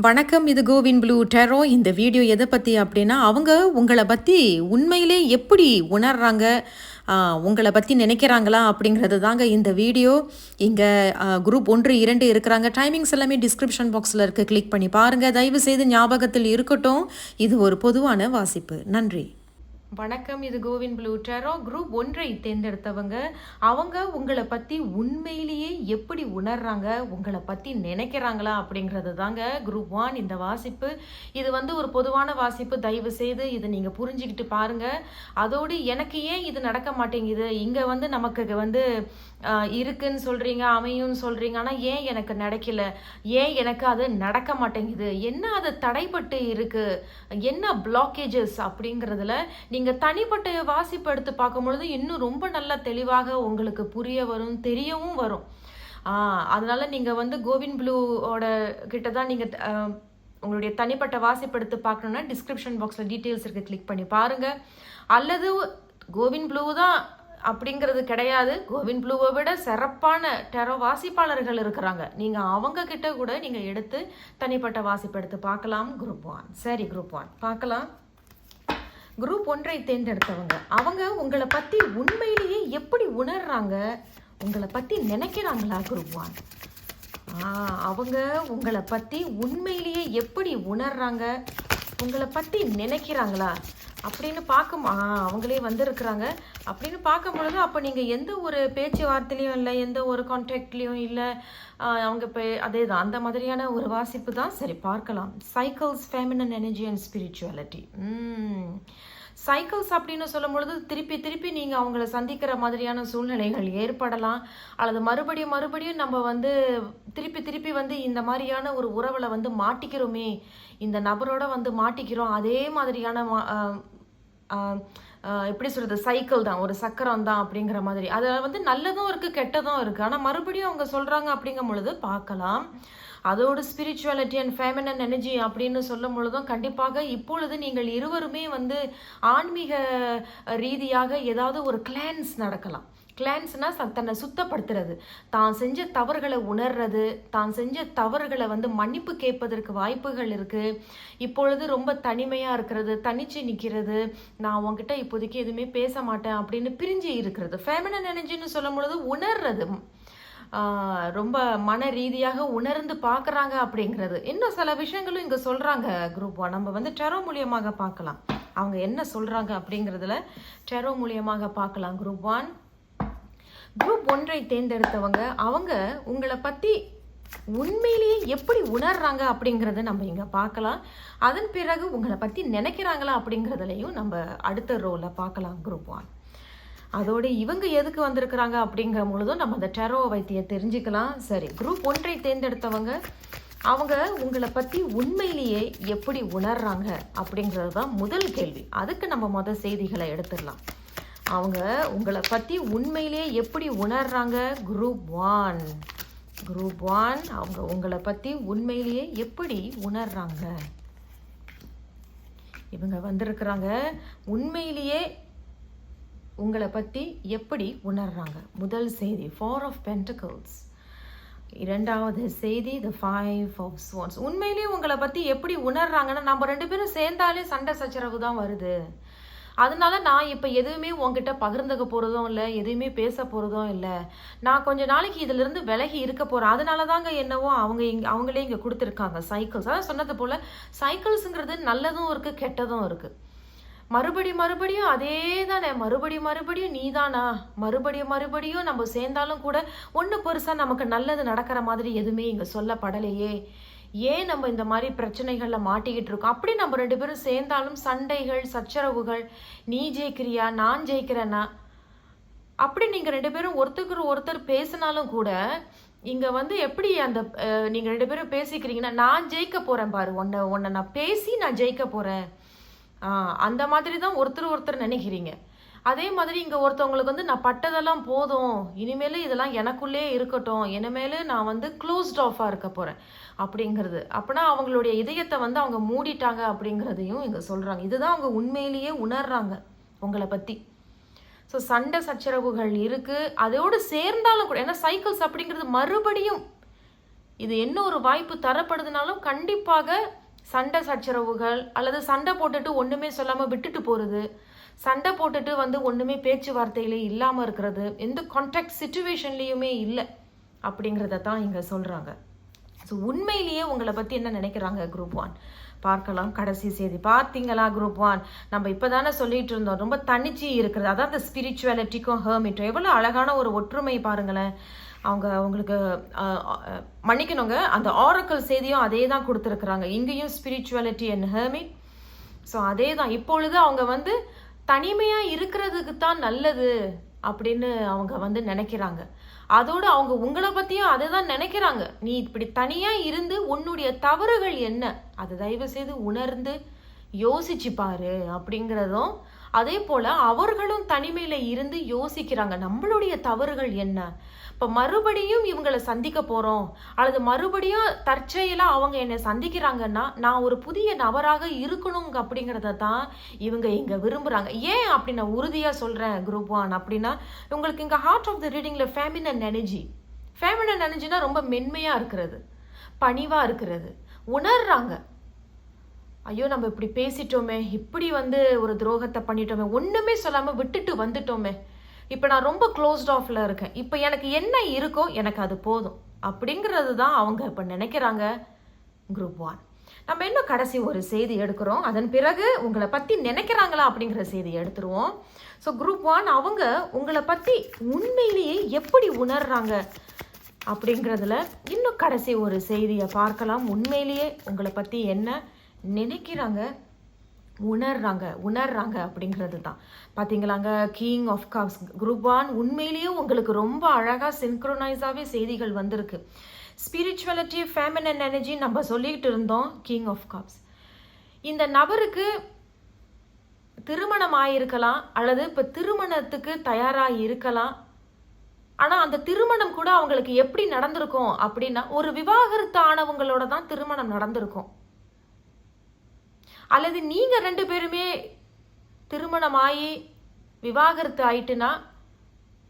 வணக்கம். இது CoWIN blue டெரோ. இந்த வீடியோ எதை பற்றி அப்படின்னா, அவங்க உங்களை பற்றி உண்மையிலே எப்படி உணர்றாங்க, உங்களை பற்றி நினைக்கிறாங்களா அப்படிங்கிறது தாங்க இந்த வீடியோ. இங்கே குரூப் 1, 2 இருக்கிறாங்க. டைமிங்ஸ் எல்லாமே டிஸ்கிரிப்ஷன் பாக்ஸில் இருக்குது, கிளிக் பண்ணி பாருங்கள். தயவு செய்து ஞாபகத்தில் இருக்கட்டும், இது ஒரு பொதுவான வாசிப்பு. நன்றி. வணக்கம். இது கோவின் ப்ளூ டெரோ. குரூப் 1 தேர்ந்தெடுத்தவங்க, அவங்க உங்களை பற்றி உண்மையிலேயே எப்படி உணர்றாங்க, உங்களை பற்றி நினைக்கிறாங்களா அப்படிங்கிறது தாங்க குரூப் 1 இந்த வாசிப்பு. இது ஒரு பொதுவான வாசிப்பு. தயவு செய்து இதை நீங்கள் புரிஞ்சுக்கிட்டு பாருங்கள். அதோடு எனக்கு ஏன் இது நடக்க மாட்டேங்குது, இங்கே நமக்கு இருக்குன்னு சொல்கிறீங்க, அமையும்னு சொல்கிறீங்க, ஆனால் ஏன் எனக்கு நடக்கல, ஏன் எனக்கு அது நடக்க மாட்டேங்குது, என்ன அது தடைப்பட்டு இருக்குது, என்ன பிளாக்கேஜஸ் அப்படிங்கிறதுல நீங்கள் தனிப்பட்ட வாசிப்பு எடுத்து பார்க்கும் பொழுது இன்னும் ரொம்ப நல்லா தெளிவாக உங்களுக்கு புரிய வரும், தெரியவும் வரும். அதனால நீங்கள் கோவின் ப்ளூவோட கிட்ட தான் நீங்கள் உங்களுடைய தனிப்பட்ட வாசிப்பு எடுத்து பார்க்கணுன்னா டிஸ்கிரிப்ஷன் பாக்ஸில் டீட்டெயில்ஸ் இருக்குது, கிளிக் பண்ணி பாருங்கள். அல்லது கோவின் ப்ளூ தான் அப்படிங்கிறது கிடையாது, கோவின் ப்ளூவை விட சிறப்பான டெரோ வாசிப்பாளர்கள் இருக்கிறாங்க. நீங்கள் அவங்க கிட்ட கூட நீங்கள் எடுத்து தனிப்பட்ட வாசிப்பு எடுத்து பார்க்கலாம். குரூப் 1. சரி, குரூப் 1 பார்க்கலாம். குரூப் 1 தேர்ந்தெடுத்தவங்க, அவங்க உங்களை பற்றி உண்மையிலேயே எப்படி உணர்றாங்க, உங்களை பற்றி நினைக்கிறாங்களா? குரூப் 1. அவங்க உங்களை பற்றி உண்மையிலேயே எப்படி உணர்றாங்க, உங்களை பற்றி நினைக்கிறாங்களா அப்படின்னு அவங்களே வந்திருக்கிறாங்க. அப்படின்னு பார்க்கும் பொழுது அப்போ நீங்கள் எந்த ஒரு பேச்சுவார்த்தையிலையும் இல்லை, எந்த ஒரு கான்டாக்ட்லேயும் இல்லை, அவங்க இப்போ அதே தான், அந்த மாதிரியான ஒரு வாசிப்பு தான். சரி, பார்க்கலாம். Cycles, feminine energy and spirituality. Cycles அப்படின்னு சொல்லும் பொழுது திருப்பி திருப்பி நீங்கள் அவங்கள சந்திக்கிற மாதிரியான சூழ்நிலைகள் ஏற்படலாம். அல்லது மறுபடியும் நம்ம திருப்பி திருப்பி இந்த மாதிரியான ஒரு உறவில் மாட்டிக்கிறோமே, இந்த நபரோட மாட்டிக்கிறோம், அதே மாதிரியான எப்படி சொல்கிறது, சைக்கிள் தான், ஒரு சக்கரம் தான் அப்படிங்கிற மாதிரி. அதில் நல்லதும் இருக்குது, கெட்டதும் இருக்குது. ஆனால் மறுபடியும் அவங்க சொல்கிறாங்க அப்படிங்கும் பொழுது பார்க்கலாம். அதோட ஸ்பிரிச்சுவாலிட்டி அண்ட் ஃபெமினன் எனர்ஜி அப்படின்னு சொல்லும் பொழுதும் கண்டிப்பாக இப்பொழுது நீங்கள் இருவருமே ஆன்மீக ரீதியாக ஏதாவது ஒரு கிளான்ஸ் நடக்கலாம். கிளான்ஸ்னா தன்னை சுத்தப்படுத்துறது, தான் செஞ்ச தவறுகளை உணர்றது, தான் செஞ்ச தவறுகளை மன்னிப்பு கேட்பதற்கு வாய்ப்புகள் இருக்குது. இப்பொழுது ரொம்ப தனிமையாக இருக்கிறது, தனிச்சு நிற்கிறது, நான் உங்ககிட்ட இப்போதைக்கு எதுவுமே பேச மாட்டேன் அப்படின்னு பிரிஞ்சு இருக்கிறது. ஃபெமினன் எனர்ஜின்னு சொல்லும் பொழுது உணர்றது, ரொம்ப மன ரீதியாக உணர்ந்து பார்க்குறாங்க அப்படிங்கிறது. இன்னும் சில விஷயங்களும் இங்கே சொல்கிறாங்க. குரூப் 1 நம்ம டெரோ மூலியமாக பார்க்கலாம். அவங்க என்ன சொல்கிறாங்க அப்படிங்கிறதுல டெரோ மூலியமாக பார்க்கலாம். குரூப் 1 தேர்ந்தெடுத்தவங்க, அவங்க உங்களை பற்றி உண்மையிலேயே எப்படி உணர்றாங்க அப்படிங்கிறத நம்ம இங்கே பார்க்கலாம். அதன் பிறகு உங்களை பற்றி நினைக்கிறாங்களா அப்படிங்கிறதுலையும் நம்ம அடுத்த ரோவில் பார்க்கலாம். குரூப் 1 அதோடு இவங்க எதுக்கு வந்திருக்கிறாங்க அப்படிங்கிற பொழுதும் நம்ம அந்த டெரோ வைத்தியை தெரிஞ்சுக்கலாம். சரி, குரூப் 1 தேர்ந்தெடுத்தவங்க, அவங்க உங்களை பற்றி உண்மையிலேயே எப்படி உணர்றாங்க அப்படிங்கிறது தான் முதல் கேள்வி. அதுக்கு நம்ம செய்திகளை எடுத்துடலாம். அவங்க உங்களை பற்றி உண்மையிலேயே எப்படி உணர்றாங்க? குரூப் 1 அவங்க உங்களை பற்றி உண்மையிலேயே எப்படி உணர்றாங்க? இவங்க வந்திருக்கிறாங்க, உண்மையிலேயே உங்களை பற்றி எப்படி உணர்றாங்க. முதல் செய்தி 4 of Pentacles. இரண்டாவது செய்தி the 5 of Swords. உண்மையிலேயே உங்களை பற்றி எப்படி உணர்றாங்கன்னா, நம்ம 2 பேரும் சேர்ந்தாலே சண்டை சச்சரவு தான் வருது. அதனால நான் இப்போ எதுவுமே உங்ககிட்ட பகிர்ந்துக்க போகிறதும் இல்லை, எதுவுமே பேச போகிறதும் இல்லை, நான் கொஞ்ச நாளைக்கு இதிலிருந்து விலகி இருக்க போகிறேன். அதனால தாங்க என்னவோ அவங்களே இங்கே கொடுத்துருக்காங்க சைக்கிள்ஸ். அதான் சொன்னது போல் சைக்கிள்ஸுங்கிறது நல்லதும் இருக்குது, கெட்டதும் இருக்குது. மறுபடியும் அதே தானே, மறுபடியும் நீ தானா, மறுபடியும் நம்ம சேர்ந்தாலும் கூட ஒன்றும் பெருசாக நமக்கு நல்லது நடக்கிற மாதிரி எதுவுமே இங்கே சொல்லப்படலையே, ஏன் நம்ம இந்த மாதிரி பிரச்சனைகளில் மாட்டிக்கிட்டு இருக்கோம்? அப்படி நம்ம 2 பேரும் சேர்ந்தாலும் சண்டைகள், சச்சரவுகள், நீ ஜெயிக்கிறியா நான் ஜெயிக்கிறேன்னா, அப்படி நீங்கள் 2 பேரும் ஒருத்தருக்கு ஒருத்தர் பேசினாலும் கூட இங்கே எப்படி அந்த நீங்கள் 2 பேரும் பேசிக்கிறீங்கன்னா, நான் ஜெயிக்க போகிறேன் பாரு, உன்னை நான் பேசி நான் ஜெயிக்க போகிறேன், அந்த மாதிரி தான் ஒருத்தர் நினைக்கிறீங்க. அதே மாதிரி இங்கே ஒருத்தவங்களுக்கு நான் பட்டதெல்லாம் போதும், இனிமேல் இதெல்லாம் எனக்குள்ளே இருக்கட்டும், இனிமேல் நான் க்ளோஸ்ட் ஆஃபாக இருக்க போகிறேன் அப்படிங்கிறது. அப்படின்னா அவங்களுடைய இதயத்தை அவங்க மூடிட்டாங்க அப்படிங்கிறதையும் இங்கே சொல்கிறாங்க. இதுதான் அவங்க உண்மையிலேயே உணர்றாங்க உங்களை பற்றி. ஸோ சண்டை சச்சரவுகள் இருக்குது, அதோடு சேர்ந்தாலும் கூட, ஏன்னா சைக்கிள்ஸ் அப்படிங்கிறது மறுபடியும் இது என்ன ஒரு வாய்ப்பு தரப்படுதுனாலும் கண்டிப்பாக சண்டை சச்சரவுகள் அல்லது சண்டை போட்டுட்டு ஒன்றுமே சொல்லாமல் விட்டுட்டு போகிறது, சண்டை போட்டுட்டு ஒன்றுமே பேச்சுவார்த்தையிலே இல்லாமல் இருக்கிறது, எந்த கான்டாக்ட் சிச்சுவேஷன்லேயுமே இல்லை அப்படிங்கிறத தான் இங்கே சொல்கிறாங்க. ஸோ உண்மையிலேயே உங்களை பற்றி என்ன நினைக்கிறாங்க குரூப் 1 பார்க்கலாம். கடைசி செய்தி பார்த்தீங்களா குரூப் 1? நம்ம இப்போ தானே சொல்லிட்டு இருந்தோம் ரொம்ப தனிச்சு இருக்கிறது, அதாவது இந்த ஸ்பிரிச்சுவாலிட்டிக்கும் ஹெர்மிட்டும் எவ்வளோ அழகான ஒரு ஒற்றுமை பாருங்களேன். அவங்களுக்கு மன்னிக்கணுங்க, அந்த ஆரக்கல் செய்தியும் அதே தான் கொடுத்துருக்குறாங்க. இங்கேயும் ஸ்பிரிச்சுவாலிட்டி அண்ட் ஹெர்மிட். ஸோ அதே தான் இப்பொழுது அவங்க தனிமையாக இருக்கிறதுக்கு தான் நல்லது அப்படின்னு அவங்க நினைக்கிறாங்க. அதோடு அவங்க உங்களை பற்றியும் அதை தான் நினைக்கிறாங்க. நீ இப்படி தனியாக இருந்து உன்னுடைய தவறுகள் என்ன அதை தயவு செய்து உணர்ந்து யோசிச்சு பாரு அப்படிங்கிறதும், அதே போல் அவர்களும் தனிமையில் இருந்து யோசிக்கிறாங்க நம்மளுடைய தவறுகள் என்ன. இப்போ மறுபடியும் இவங்களை சந்திக்க போகிறோம் அல்லது மறுபடியும் தற்செயலாக அவங்க என்னை சந்திக்கிறாங்கன்னா நான் ஒரு புதிய நபராக இருக்கணும் அப்படிங்கிறத தான் இவங்க இங்கே விரும்புகிறாங்க. ஏன் அப்படி நான் உறுதியாக சொல்கிறேன் குரூப் 1 அப்படின்னா, உங்களுக்கு இங்கே ஹார்ட் ஆஃப் த ரீடிங்கில் ஃபெமினன் எனர்ஜினா ரொம்ப மென்மையாக இருக்கிறது, பணிவாக இருக்கிறது, உணர்றாங்க. ஐயோ நம்ம இப்படி பேசிட்டோமே, இப்படி ஒரு துரோகத்தை பண்ணிட்டோமே, ஒன்றுமே சொல்லாமல் விட்டுட்டு வந்துட்டோமே, இப்போ நான் ரொம்ப க்ளோஸ்ட் ஆஃப்ல இருக்கேன், இப்போ எனக்கு என்ன இருக்கோ எனக்கு அது போதும் அப்படிங்கிறது தான் அவங்க இப்போ நினைக்கிறாங்க குரூப் 1. நம்ம இன்னும் கடைசி ஒரு செய்தி எடுக்கிறோம், அதன் பிறகு உங்களை பற்றி நினைக்கிறாங்களா அப்படிங்கிற செய்தி எடுத்துருவோம். ஸோ குரூப் 1 அவங்க உங்களை பற்றி உண்மையிலேயே எப்படி உணர்றாங்க அப்படிங்கிறதுல இன்னும் கடைசி ஒரு செய்தியை பார்க்கலாம். உண்மையிலேயே உங்களை பற்றி என்ன நினைக்கிறாங்க, உணர்றாங்க அப்படிங்கிறது தான். பார்த்தீங்களாங்க, கிங் ஆஃப் கப்ஸ் குரூப் 1 உண்மையிலேயே உங்களுக்கு ரொம்ப அழகாக சின்க்ரோனைஸாகவே செய்திகள் வந்திருக்கு. ஸ்பிரிச்சுவாலிட்டி, ஃபெமினன் எனர்ஜி நம்ம சொல்லிக்கிட்டு இருந்தோம். கிங் ஆஃப் கப்ஸ் இந்த நபருக்கு திருமணம் ஆயிருக்கலாம் அல்லது இப்போ திருமணத்துக்கு தயாராக இருக்கலாம். ஆனால் அந்த திருமணம் கூட அவங்களுக்கு எப்படி நடந்திருக்கும் அப்படின்னா, ஒரு விவாகரத்து ஆனவங்களோட தான் திருமணம் நடந்திருக்கும். அல்லது நீங்கள் 2 பேருமே திருமணமாகி விவாகரத்து ஆயிட்டுனா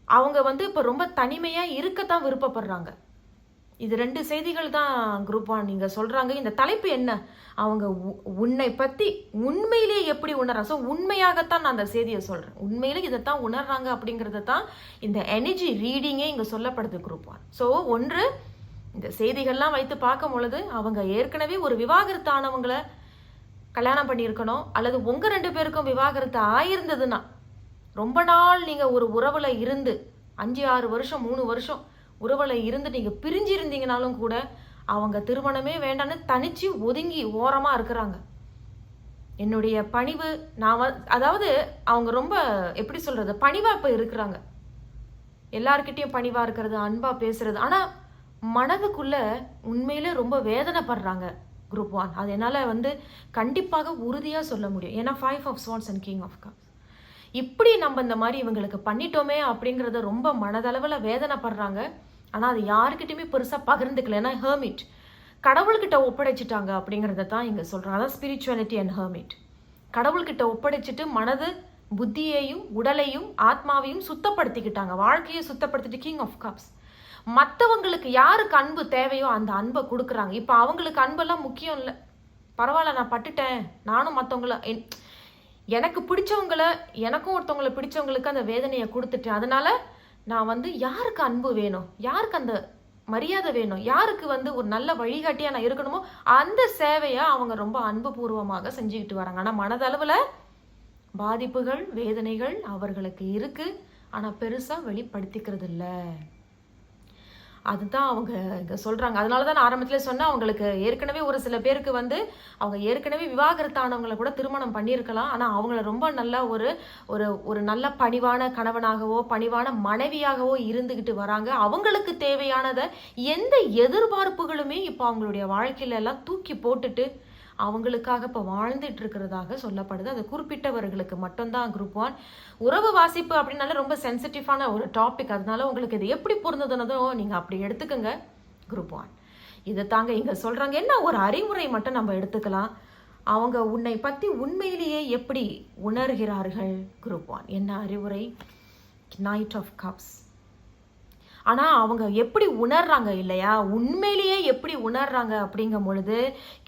அவங்க இப்போ ரொம்ப தனிமையாக இருக்கத்தான் விருப்பப்படுறாங்க. இது 2 செய்திகள் தான் குரூப் 1 நீங்கள் சொல்கிறாங்க. இந்த தலைப்பு என்ன, அவங்க உன்னை பற்றி உண்மையிலேயே எப்படி உணர்றாங்க. ஸோ உண்மையாகத்தான் நான் அந்த செய்தியை சொல்கிறேன், உண்மையிலே இதைத்தான் உணர்றாங்க அப்படிங்கிறத தான் இந்த எனர்ஜி ரீடிங்கே இங்கே சொல்லப்படுது குரூப் 1. ஸோ ஒன்று, இந்த செய்திகள்லாம் வைத்து பார்க்கும் பொழுது அவங்க ஏற்கனவே ஒரு விவாகரத்து ஆனவங்களை கல்யாணம் பண்ணியிருக்கணும், அல்லது உங்கள் 2 பேருக்கும் விவாகரத்து ஆயிருந்ததுன்னா, ரொம்ப நாள் நீங்கள் ஒரு உறவில் இருந்து 5-6 வருஷம் 3 வருஷம் உறவில் இருந்து நீங்கள் பிரிஞ்சிருந்தீங்கனாலும் கூட அவங்க திருமணமே வேண்டான்னு தனிச்சு ஒதுங்கி ஓரமாக இருக்கிறாங்க. என்னுடைய பணிவு அதாவது அவங்க ரொம்ப எப்படி சொல்கிறது, பணிவாக இப்போ இருக்கிறாங்க. எல்லார்கிட்டையும் பணிவாக இருக்கிறது, அன்பாக பேசுறது, ஆனால் மனதுக்குள்ளே உண்மையிலே ரொம்ப வேதனைப்படுறாங்க குரூப் 1. அது என்னால் கண்டிப்பாக உறுதியாக சொல்ல முடியும். ஏன்னா 5 of swans and king of cups இப்படி நம்ம இந்த மாதிரி இவங்களுக்கு பண்ணிட்டோமே அப்படிங்கிறத ரொம்ப மனதளவில் வேதனைப்படுறாங்க. ஆனால் அது யாருக்கிட்டையுமே பெருசாக பகிர்ந்துக்கல. ஏன்னா ஹெர்மிட் கடவுள்கிட்ட ஒப்படைச்சிட்டாங்க அப்படிங்கிறத தான் இங்கே சொல்கிறாங்க. அதான் ஸ்பிரிச்சுவாலிட்டி அண்ட் ஹெர்மிட். கடவுள்கிட்ட ஒப்படைச்சிட்டு மனது புத்தியையும் உடலையும் ஆத்மாவையும் சுத்தப்படுத்திக்கிட்டாங்க, வாழ்க்கையை சுத்தப்படுத்திட்டு கிங் ஆஃப் கப்ஸ் மற்றவங்களுக்கு யாருக்கு அன்பு தேவையோ அந்த அன்பை கொடுக்குறாங்க. இப்போ அவங்களுக்கு அன்பெல்லாம் முக்கியம் இல்லை, பரவாயில்ல நான் பட்டுட்டேன், நானும் மற்றவங்கள எனக்கு பிடிச்சவங்கள எனக்கும் ஒருத்தவங்களை பிடிச்சவங்களுக்கு அந்த வேதனையை கொடுத்துட்டேன், அதனால நான் யாருக்கு அன்பு வேணும், யாருக்கு அந்த மரியாதை வேணும், யாருக்கு ஒரு நல்ல வழிகாட்டியாக நான் இருக்கணுமோ அந்த சேவையை அவங்க ரொம்ப அன்பு பூர்வமாக செஞ்சுக்கிட்டு வராங்க. ஆனால் மனதளவில் பாதிப்புகள் வேதனைகள் அவர்களுக்கு இருக்குது, ஆனால் பெருசாக வெளிப்படுத்திக்கிறது இல்லை. அதுதான் அவங்க இங்கே சொல்கிறாங்க. அதனால தான் நான் ஆரம்பத்தில் சொன்னேன், அவங்களுக்கு ஏற்கனவே ஒரு சில பேருக்கு அவங்க ஏற்கனவே விவாகரத்தானவங்களை கூட திருமணம் பண்ணியிருக்கலாம், ஆனால் அவங்கள ரொம்ப நல்ல ஒரு நல்ல பணிவான கணவனாகவோ பணிவான மனைவியாகவோ இருந்துக்கிட்டு வராங்க. அவங்களுக்கு தேவையானதை எந்த எதிர்பார்ப்புகளுமே இப்போ அவங்களுடைய வாழ்க்கையில எல்லாம் தூக்கி போட்டுட்டு அவங்களுக்காக இப்போ வாழ்ந்துட்டு இருக்கிறதாக சொல்லப்படுது. அது குறிப்பிட்டவர்களுக்கு மட்டும்தான் குரூப் 1. உறவு வாசிப்பு அப்படின்னால ரொம்ப சென்சிட்டிவான ஒரு டாபிக், அதனால உங்களுக்கு இது எப்படி பொருந்ததுனதும் நீங்கள் அப்படி எடுத்துக்கோங்க குரூப் 1. இதை தாங்க இங்கே சொல்கிறாங்க. என்ன ஒரு அறிவுரை மட்டும் நம்ம எடுத்துக்கலாம், அவங்க உன்னை பற்றி உண்மையிலேயே எப்படி உணர்கிறார்கள் குரூப் 1. என்ன அறிவுரை, நைட் ஆஃப் கப்ஸ். ஆனால் அவங்க எப்படி உணர்றாங்க இல்லையா, உண்மையிலேயே எப்படி உணர்றாங்க அப்படிங்கும் பொழுது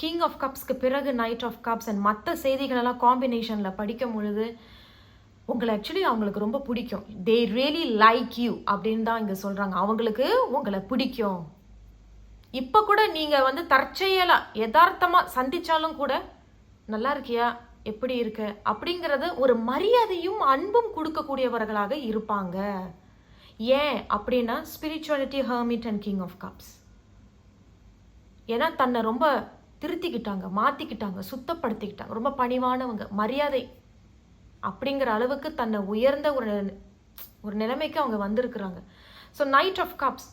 கிங் ஆஃப் கப்ஸ்க்கு பிறகு நைட் ஆஃப் கப்ஸ் அண்ட் மற்ற செய்திகளெல்லாம் காம்பினேஷனில் படிக்கும் பொழுது உங்களை ஆக்சுவலி அவங்களுக்கு ரொம்ப பிடிக்கும். தே ரியலி லைக் யூ அப்படின்னு தான் இங்கே சொல்கிறாங்க. அவங்களுக்கு உங்களை பிடிக்கும். இப்போ கூட நீங்கள் வந்து தற்செயலாக யதார்த்தமாக சந்தித்தாலும் கூட நல்லா இருக்கியா, எப்படி இருக்க அப்படிங்கிறது ஒரு மரியாதையும் அன்பும் கொடுக்கக்கூடியவர்களாக இருப்பாங்க. ஏன் அப்படின்னா spirituality, hermit and king of cups. ஏன்னா தன்னை ரொம்ப திருத்திக்கிட்டாங்க, மாற்றிக்கிட்டாங்க, சுத்தப்படுத்திக்கிட்டாங்க, ரொம்ப பணிவானவங்க, மரியாதை அப்படிங்கிற அளவுக்கு தன்னை உயர்ந்த ஒரு நிலைமைக்கு அவங்க வந்திருக்கிறாங்க. ஸோ நைட் ஆஃப் கப்ஸ்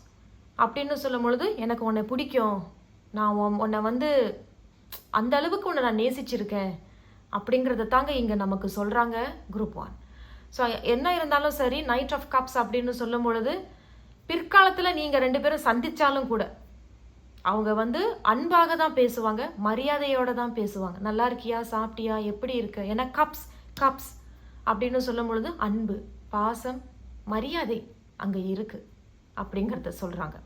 அப்படின்னு சொல்லும் பொழுது எனக்கு உன்னை பிடிக்கும், நான் உன்னை வந்து அந்த அளவுக்கு உன்னை நான் நேசிச்சிருக்கேன் அப்படிங்கிறத தாங்க இங்கே நமக்கு சொல்கிறாங்க குரூப் 1. ஸோ என்ன இருந்தாலும் சரி, நைட் ஆஃப் கப்ஸ் அப்படின்னு சொல்லும் பொழுது பிற்காலத்தில் நீங்கள் 2 பேரும் சந்தித்தாலும் கூட அவங்க வந்து அன்பாக தான் பேசுவாங்க, மரியாதையோடு தான் பேசுவாங்க. நல்லா இருக்கியா, சாப்பிட்டியா, எப்படி இருக்க. ஏன்னா கப்ஸ் கப்ஸ் அப்படின்னு சொல்லும் பொழுது அன்பு, பாசம், மரியாதை அங்கே இருக்குது அப்படிங்கிறத சொல்கிறாங்க.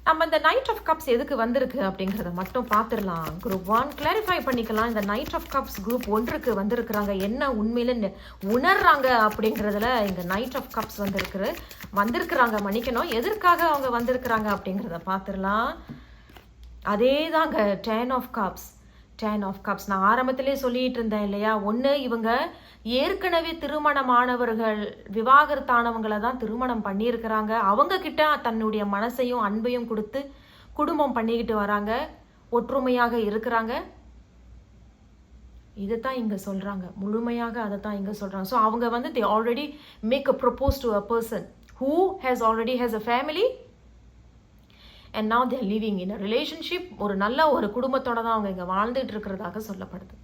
நம்ம இந்த நைட் ஆஃப் கப்ஸ் எதுக்கு வந்திருக்கு அப்படிங்கிறத மட்டும் பார்த்துடலாம். குரூப் 1 கிளாரிஃபை பண்ணிக்கலாம். இந்த நைட் ஆஃப் கப்ஸ் குரூப் 1க்கு வந்திருக்கிறாங்க, என்ன உண்மையில உணர்றாங்க அப்படிங்கிறதுல இங்கே நைட் ஆஃப் கப்ஸ் வந்திருக்கிறாங்க மன்னிக்கணும். எதற்காக அவங்க வந்திருக்கிறாங்க அப்படிங்கிறத பார்த்துடலாம். அதே தாங்க 10 ஆஃப் கப்ஸ். 10 ஆஃப் கப்ஸ் நான் ஆரம்பத்திலே சொல்லிட்டு இருந்தேன் இல்லையா, ஒன்று இவங்க ஏற்கனவே திருமணமானவர்கள், விவாகரத்தானவங்களை தான் திருமணம் பண்ணியிருக்கிறாங்க. அவங்க கிட்ட தன்னுடைய மனசையும் அன்பையும் கொடுத்து குடும்பம் பண்ணிக்கிட்டு வராங்க, ஒற்றுமையாக இருக்கிறாங்க. இதை தான் இங்கே சொல்கிறாங்க, முழுமையாக அதை தான் இங்கே சொல்கிறாங்க. ஸோ அவங்க வந்து they already make a propose to a person who already has a family and now they are living in a relationship. ஒரு நல்ல ஒரு குடும்பத்தோட தான் அவங்க இங்கே வாழ்ந்துட்டு இருக்கிறதாக சொல்லப்படுது.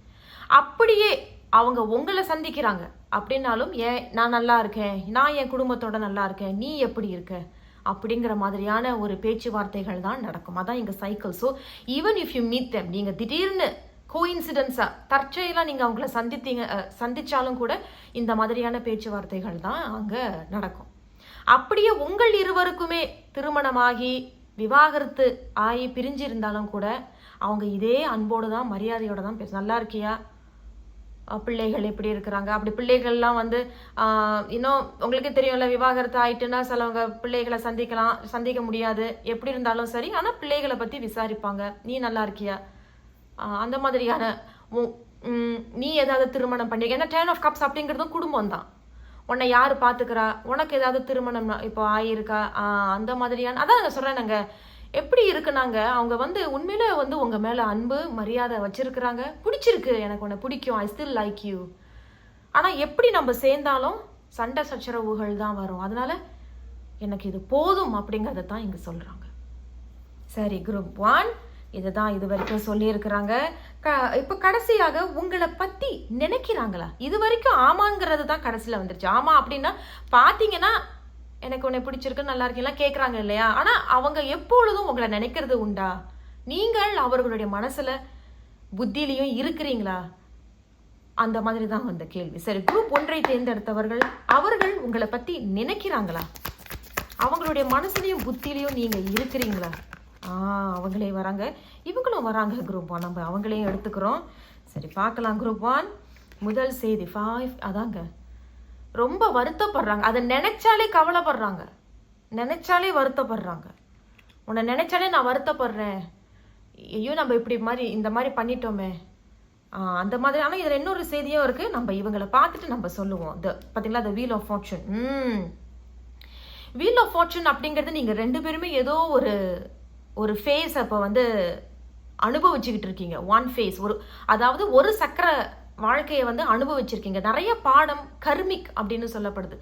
அப்படியே அவங்க உங்களை சந்திக்கிறாங்க அப்படின்னாலும், நான் நல்லா இருக்கேன், நான் என் குடும்பத்தோட நல்லா இருக்கேன், நீ எப்படி இருக்க அப்படிங்கிற மாதிரியான ஒரு பேச்சுவார்த்தைகள் தான் நடக்கும். அதான் இங்கே cycle. So even if you meet them, நீங்கள் திடீர்னு கோஇன்சிடென்ஸாக தற்செயலாக நீங்கள் அவங்கள சந்திச்சாலும் கூட இந்த மாதிரியான பேச்சுவார்த்தைகள் தான் அங்கே நடக்கும். அப்படியே உங்கள் இருவருக்குமே திருமணமாகி விவாகரத்து ஆகி பிரிஞ்சு இருந்தாலும் கூட அவங்க இதே அன்போடு தான், மரியாதையோடு தான் பேச. நல்லா இருக்கியா, பிள்ளைகள் எப்படி இருக்கிறாங்க, அப்படி பிள்ளைகள்லாம் வந்து இன்னும் உங்களுக்கு தெரியும்ல, விவாகரத்து ஆயிட்டுன்னா சிலவங்க பிள்ளைகளை சந்திக்க முடியாது, எப்படி இருந்தாலும் சரி, ஆனால் பிள்ளைகளை பற்றி விசாரிப்பாங்க. நீ நல்லா இருக்கியா, அந்த மாதிரியான நீ ஏதாவது திருமணம் பண்ணி, ஏன்னா 10 ஆஃப் கப்ஸ் அப்படிங்கிறதும் குடும்பம் தான். உன்னை யார் பார்த்துக்கிறா, உனக்கு ஏதாவது திருமணம் இப்போ ஆகியிருக்கா, அந்த மாதிரியான அதான் நாங்கள் சொல்கிறேன். எப்படி இருக்குனாங்க அவங்க வந்து உண்மையில வந்து உங்கள் மேலே அன்பு மரியாதை வச்சுருக்குறாங்க, பிடிச்சிருக்கு, எனக்கு உன்னை பிடிக்கும், ஐ ஸ்டில் லைக் யூ. ஆனால் எப்படி நம்ம சேர்ந்தாலும் சண்டை சச்சரவுகள் தான் வரும், அதனால எனக்கு இது போதும் அப்படிங்கிறத தான் இங்கே சொல்கிறாங்க. சரி, குரூப் 1 இதுதான் இது வரைக்கும் சொல்லியிருக்கிறாங்க. இப்போ கடைசியாக உங்களை பற்றி நினைக்கிறாங்களா? இது வரைக்கும் ஆமாங்கிறது தான் கடைசியில் வந்துருச்சு. ஆமாம் அப்படின்னா பார்த்தீங்கன்னா எனக்கு உன்னை பிடிச்சிருக்கு, நல்லா இருக்கீங்களா கேட்குறாங்க இல்லையா, ஆனால் அவங்க எப்பொழுதும் உங்களை நினைக்கிறது உண்டா? நீங்கள் அவர்களுடைய மனசில் புத்தியிலையும் இருக்கிறீங்களா? அந்த மாதிரி தான் வந்த கேள்வி. சரி, குரூப் 1ஐ தேர்ந்தெடுத்தவர்கள் அவர்கள் உங்களை பற்றி நினைக்கிறாங்களா? அவங்களுடைய மனசுலையும் புத்தியிலையும் நீங்கள் இருக்கிறீங்களா? அவங்களே வராங்க, இவங்களும் வராங்க. குரூப் 1 நம்ம அவங்களையும் எடுத்துக்கிறோம். சரி, பார்க்கலாம். குரூப் 1 முதல் செய்தி 5 அதாங்க, ரொம்ப வருத்தப்படுறாங்க. அதை நினைச்சாலே கவலைப்படுறாங்க, நினைச்சாலே வருத்தப்படுறாங்க. உன்னை நினைச்சாலே நான் வருத்தப்படுறேன், ஐயோ நம்ம இந்த மாதிரி பண்ணிட்டோமே அந்த மாதிரி. ஆனால் இதில் இன்னொரு செய்தியும் இருக்குது, நம்ம இவங்களை பார்த்துட்டு நம்ம சொல்லுவோம். பார்த்தீங்களா, the wheel of fortune. Wheel of fortune அப்படிங்கிறது நீங்கள் 2 பேருமே ஏதோ ஒரு ஃபேஸ் அப்போ வந்து அனுபவிச்சுக்கிட்டு இருக்கீங்க. ஒன் ஃபேஸ், அதாவது ஒரு சக்கர வாழ்க்கையை வந்து அனுபவிச்சிருக்கீங்க. நிறைய பாடம் கர்மிக் அப்படின்னு சொல்லப்படுது.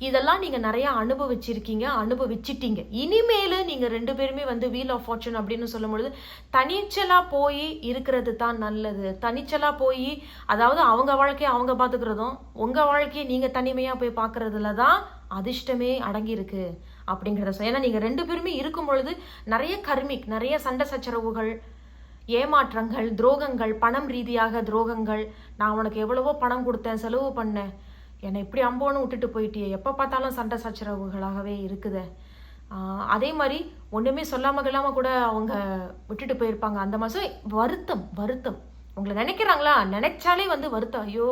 இதெல்லாம் நீங்கள் நிறைய அனுபவிச்சிட்டீங்க. இனிமேல் நீங்கள் 2 பேருமே வந்து வீல் ஆஃப் ஃபார்ச்சூன் அப்படின்னு சொல்லும் பொழுது தனிச்சலாக போய் இருக்கிறது தான் நல்லது. தனிச்சலாக போய், அதாவது அவங்க வாழ்க்கையை அவங்க பார்த்துக்கிறதும் உங்கள் வாழ்க்கையை நீங்கள் தனிமையாக போய் பார்க்குறதுல தான் அதிர்ஷ்டமே அடங்கியிருக்கு அப்படிங்கிறத. ஏன்னா நீங்கள் 2 பேருமே இருக்கும் பொழுது நிறைய கர்மிக், நிறைய சண்டை சச்சரவுகள், ஏமாற்றங்கள், துரோகங்கள், பணம் ரீதியாக துரோகங்கள். நான் உனக்கு எவ்வளவோ பணம் கொடுத்தேன், செலவு பண்ணேன், என்னை இப்படி அம்போன்னு விட்டுட்டு போயிட்டியே, எப்போ பார்த்தாலும் சண்டை சச்சரவுகளாகவே இருக்குது அதே மாதிரி ஒன்றுமே சொல்லாமல் கொள்ளாமல் கூட அவங்க விட்டுட்டு போயிருப்பாங்க. அந்த மாதிரி வருத்தம் உங்களை நினைக்கிறாங்களா, நினைச்சாலே வந்து வருத்தம். ஐயோ,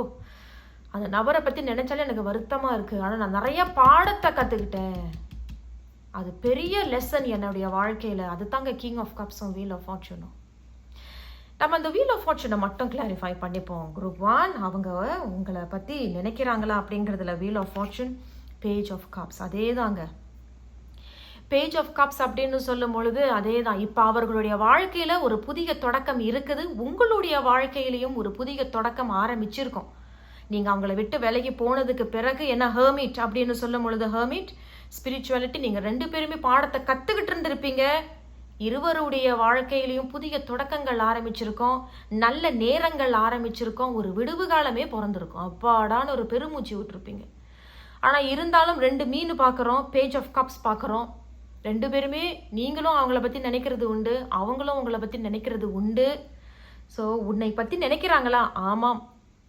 அந்த நபரை பற்றி நினைச்சாலே எனக்கு வருத்தமாக இருக்குது. ஆனால் நான் நிறைய பாடத்தை கற்றுக்கிட்டேன். அது பெரிய லெசன் என்னுடைய வாழ்க்கையில். அது தாங்க கிங் ஆஃப் கப்ஸும் வீல் ஆஃப் ஃபார்ச்சூனும். நம்ம அந்த வீல் ஆஃப் ஃபார்ச்சூனை மட்டும் கிளாரிஃபை பண்ணிப்போம். குரூப் 1 அவங்க உங்களை பற்றி நினைக்கிறாங்களா அப்படிங்கிறதுல wheel of fortune, page of cups. அதே தாங்க பேஜ் ஆஃப் கப்ஸ் அப்படின்னு சொல்லும் பொழுது அதே தான். இப்போ அவர்களுடைய வாழ்க்கையில் ஒரு புதிய தொடக்கம் இருக்குது. உங்களுடைய வாழ்க்கையிலையும் ஒரு புதிய தொடக்கம் ஆரம்பிச்சிருக்கோம். நீங்கள் அவங்கள விட்டு விலகி போனதுக்கு பிறகு என்ன ஹெர்மிட் அப்படின்னு சொல்லும் பொழுது ஹெர்மிட் ஸ்பிரிச்சுவாலிட்டி, நீங்கள் 2 பேருமே பாடத்தை கற்றுக்கிட்டு இருந்திருப்பீங்க. இருவருடைய வாழ்க்கையிலையும் புதிய தொடக்கங்கள் ஆரம்பிச்சிருக்கோம், நல்ல நேரங்கள் ஆரம்பிச்சிருக்கோம், ஒரு விடுவு காலமே பிறந்திருக்கும். அப்பாடான்னு ஒரு பெருமூச்சு விட்டுருப்பீங்க. ஆனால் இருந்தாலும் 2 மீன் பார்க்குறோம், பேஜ் ஆஃப் கப்ஸ் பார்க்குறோம். 2 பேருமே நீங்களும் அவங்கள பற்றி நினைக்கிறது உண்டு, அவங்களும் உங்களை பற்றி நினைக்கிறது உண்டு. ஸோ உன்னை பற்றி நினைக்கிறாங்களா? ஆமாம்.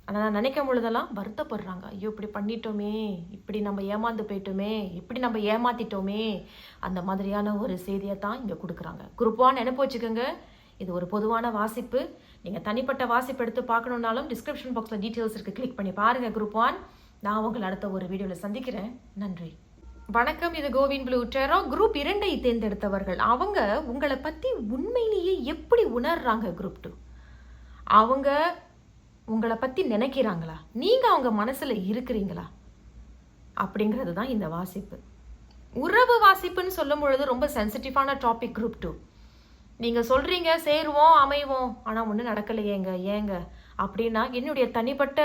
ஆனால் நான் நினைக்கும் பொழுதெல்லாம் வருத்தப்படுறாங்க. ஐயோ, இப்படி பண்ணிட்டோமே, இப்படி நம்ம ஏமாந்து போயிட்டோமே, இப்படி நம்ம ஏமாத்திட்டோமே, அந்த மாதிரியான ஒரு செய்தியை தான் இங்கே கொடுக்குறாங்க. குரூப் 1 நினைப்பு வச்சுக்கோங்க, இது ஒரு பொதுவான வாசிப்பு. நீங்கள் தனிப்பட்ட வாசிப்பு எடுத்து பார்க்கணுன்னாலும் டிஸ்கிரிப்ஷன் பாக்ஸில் டீட்டெயில்ஸ் இருக்குது, கிளிக் பண்ணி பாருங்கள். குரூப் 1 நான் உங்களை அடுத்த ஒரு வீடியோவில் சந்திக்கிறேன். நன்றி, வணக்கம். இது கோவின் ப்ளூ டெரோ. குரூப் 2 தேர்ந்தெடுத்தவர்கள் அவங்க உங்களை பற்றி உண்மையிலேயே எப்படி உணர்றாங்க? குரூப் 2 அவங்க உங்களை பற்றி நினைக்கிறாங்களா, நீங்கள் அவங்க மனசில் இருக்கிறீங்களா அப்படிங்கிறது தான் இந்த வாசிப்பு. உறவு வாசிப்புன்னு சொல்லும் பொழுது ரொம்ப சென்சிட்டிவான டாபிக். குரூப் 2 நீங்கள் சொல்கிறீங்க சேருவோம் அமைவோம், ஆனால் ஒன்றும் நடக்கலையேங்க, ஏங்க அப்படின்னா என்னுடைய தனிப்பட்ட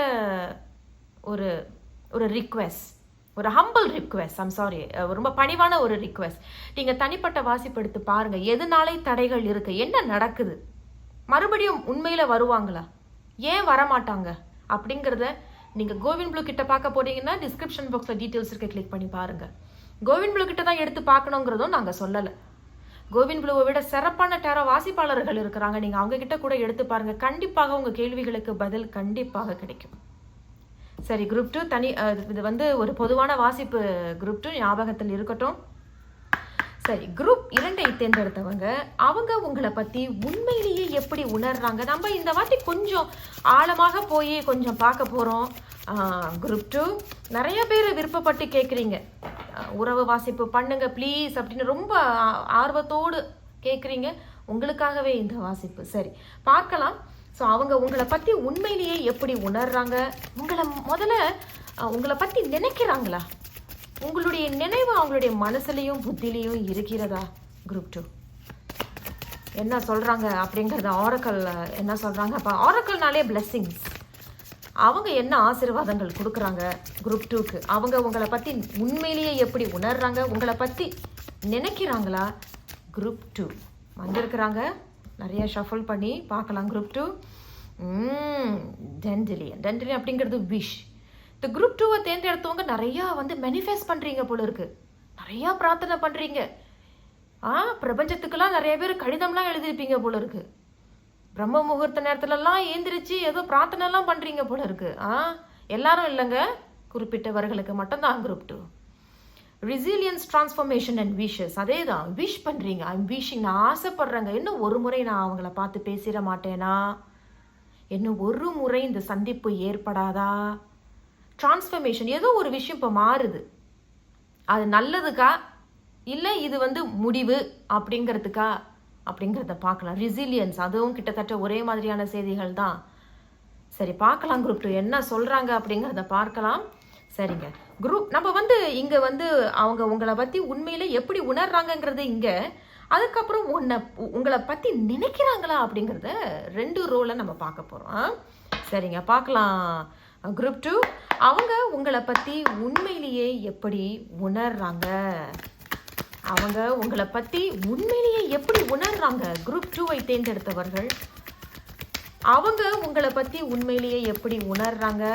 ஒரு ஒரு ரிக்வெஸ்ட், ஒரு ஹம்பிள் ரிக்வெஸ்ட், ஐம் சாரி, ரொம்ப பணிவான ஒரு ரிக்வெஸ்ட். நீங்கள் தனிப்பட்ட வாசிப்பு எடுத்து பாருங்கள். எதனாலே தடைகள் இருக்குது, என்ன நடக்குது, மறுபடியும் உண்மையில் வருவாங்களா, ஏன் வரமாட்டாங்க அப்படிங்கிறத நீங்கள் கோவின் ப்ளூ கிட்ட பார்க்க போறீங்கன்னா டிஸ்கிரிப்ஷன் பாக்ஸில் டீட்டெயில்ஸ் இருக்க, கிளிக் பண்ணி பாருங்கள். கோவின் ப்ளூ கிட்ட தான் எடுத்து பார்க்கணுங்கிறதும் நாங்கள் சொல்லலை. கோவின் ப்ளூவை விட சிறப்பான டேரோ வாசிப்பாளர்கள் இருக்கிறாங்க, நீங்கள் அவங்க கிட்ட கூட எடுத்து பாருங்கள். கண்டிப்பாக உங்கள் கேள்விகளுக்கு பதில் கண்டிப்பாக கிடைக்கும். சரி, குரூப் 2 இது வந்து ஒரு பொதுவான வாசிப்பு. குரூப் 2 ஞாபகத்தில் இருக்கட்டும். சரி, குரூப் 2 தேர்ந்தெடுத்தவங்க அவங்க உங்களை பற்றி உண்மையிலேயே எப்படி உணர்றாங்க? நம்ம இந்த வாட்டி கொஞ்சம் ஆழமாக போய் கொஞ்சம் பார்க்க போகிறோம். குரூப் 2 நிறைய பேர் விருப்பப்பட்டு கேட்குறீங்க, உறவு வாசிப்பு பண்ணுங்க ப்ளீஸ் அப்படின்னு ரொம்ப ஆர்வத்தோடு கேட்குறீங்க. உங்களுக்காகவே இந்த வாசிப்பு. சரி, பார்க்கலாம். ஸோ அவங்க உங்களை பற்றி உண்மையிலேயே எப்படி உணர்றாங்க? முதல்ல உங்களை பற்றி நினைக்கிறாங்களா? உங்களுடைய நினைவு அவங்களுடைய மனசுலையும் புத்திலையும் இருக்கிறதா? குரூப் 2 என்ன சொல்கிறாங்க அப்படிங்கிறத ஆரக்கல் என்ன சொல்கிறாங்க? அப்போ ஆரக்கல்னாலே பிளெஸ்ஸிங்ஸ். அவங்க என்ன ஆசீர்வாதங்கள் கொடுக்குறாங்க குரூப் 2க்கு? அவங்க உங்களை பற்றி உண்மையிலேயே எப்படி உணர்றாங்க, உங்களை பற்றி நினைக்கிறாங்களா? குரூப் 2 வந்திருக்கிறாங்க, நிறைய ஷஃபல் பண்ணி பார்க்கலாம். குரூப் 2 டென்டிலியன் அப்படிங்கிறது விஷ். இந்த குரூப் 2 தேர்ந்தெடுத்தவங்க நிறையா வந்து மேனிஃபெஸ்ட் பண்ணுறீங்க போல இருக்கு, நிறையா பிரார்த்தனை பண்ணுறீங்க. பிரபஞ்சத்துக்கெல்லாம் நிறைய பேர் கடிதம்லாம் எழுதிருப்பீங்க போல இருக்கு. பிரம்ம முகூர்த்த நேரத்துலலாம் ஏந்திரிச்சு ஏதோ பிரார்த்தனைலாம் பண்ணுறீங்க போல இருக்கு. எல்லாரும் இல்லைங்க, குறிப்பிட்டவர்களுக்கு மட்டும்தான் group 2. Resilience, transformation and wishes. அதே தான், விஷ் பண்ணுறீங்க. ஐம் விஷிங், நான் ஆசைப்படுறேங்க. இன்னும் ஒரு முறை நான் அவங்கள பார்த்து பேசிட மாட்டேனா, இன்னும் ஒரு முறை இந்த சந்திப்பு ஏற்படாதா? டிரான்ஸ்ஃபர்மேஷன், ஏதோ ஒரு விஷயம் இப்போ மாறுது, அது நல்லதுக்கா இல்லை இது வந்து முடிவு அப்படிங்கிறதுக்கா அப்படிங்கிறத பார்க்கலாம். ரெசிலியன்ஸ், அதுவும் கிட்டத்தட்ட ஒரே மாதிரியான செய்திகள் தான். சரி, பார்க்கலாம் குரூப் 2 என்ன சொல்கிறாங்க அப்படிங்கிறத பார்க்கலாம். சரிங்க, குரூப் நம்ம வந்து இங்கே வந்து அவங்க உங்களை பற்றி உண்மையில் எப்படி உணர்றாங்கங்கிறது இங்கே. அதுக்கப்புறம் உங்களை பற்றி நினைக்கிறாங்களா அப்படிங்கிறத 2 ரோலை நம்ம பார்க்க போகிறோம். சரிங்க, பார்க்கலாம். குரூப் 2 அவங்க உங்களை பற்றி உண்மையிலேயே எப்படி உணர்றாங்க? அவங்க உங்களை பற்றி உண்மையிலேயே எப்படி உணர்றாங்க? குரூப் 2 தேர்ந்தெடுத்தவர்கள் அவங்க உங்களை பற்றி உண்மையிலேயே எப்படி உணர்றாங்க?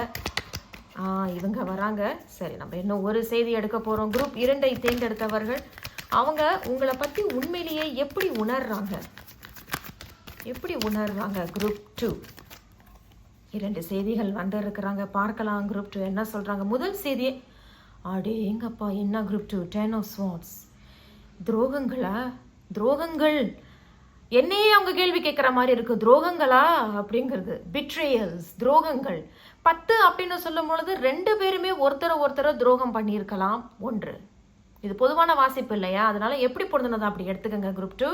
இவங்க வராங்க. சரி, நம்ம இன்னும் ஒரு செய்தி எடுக்க போகிறோம். குரூப் 2 தேர்ந்தெடுத்தவர்கள் அவங்க உங்களை பற்றி உண்மையிலேயே எப்படி உணர்றாங்க? எப்படி உணர்றாங்க? குரூப் 2 2 செய்திகள் வந்துருக்குறாங்க, பார்க்கலாம். குரூப் 2 என்ன சொல்கிறாங்க? முதல் செய்தி, அடேங்கப்பா, என்ன குரூப் 2 10 of Swords. துரோகங்களா? துரோகங்கள் என்னையே அவங்க கேள்வி கேட்குற மாதிரி இருக்கு. துரோகங்களா அப்படிங்கிறது, பிட்ரேயல்ஸ், துரோகங்கள். 10 அப்படின்னு சொல்லும் பொழுது 2 பேருமே ஒருத்தரை துரோகம் பண்ணியிருக்கலாம். 1 இது பொதுவான வாசிப்பு இல்லையா, அதனால எப்படி பொருந்தினதா அப்படி எடுத்துக்கங்க. குரூப் 2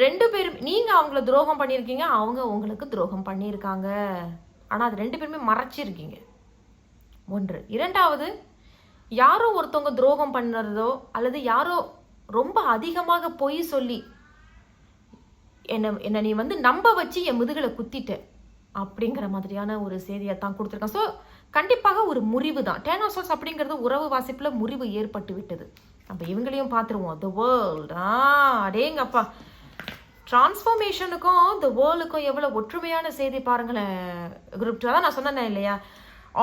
2 பேரும் நீங்க அவங்கள துரோகம் பண்ணியிருக்கீங்க, அவங்க உங்களுக்கு துரோகம் பண்ணியிருக்காங்க. ஆனா அது 2 பேருமே மறைச்சிருக்கீங்க. 1. 2வது, யாரோ ஒருத்தவங்க துரோகம் பண்ணுறதோ அல்லது யாரோ ரொம்ப அதிகமாக பொய் சொல்லி என்ன நீ வந்து நம்ப வச்சு என் முதுகலை குத்திட்ட அப்படிங்கிற மாதிரியான ஒரு செய்தியை தான் கொடுத்துருக்கான். ஸோ கண்டிப்பாக ஒரு முறிவு தான். 10 of Swords அப்படிங்கிறது உறவு வாசிப்பில் முறிவு ஏற்பட்டு விட்டது. நம்ம இவங்களையும் பார்த்துருவோம். த வேர்ல்ட், அடேங்கப்பா, டிரான்ஸ்ஃபர்மேஷனுக்கும் த வேர்ல்டுக்கும் எவ்வளோ ஒற்றுமையான செய்தி பாருங்களேன். குரூப் 2 தான் நான் சொன்னேன் இல்லையா,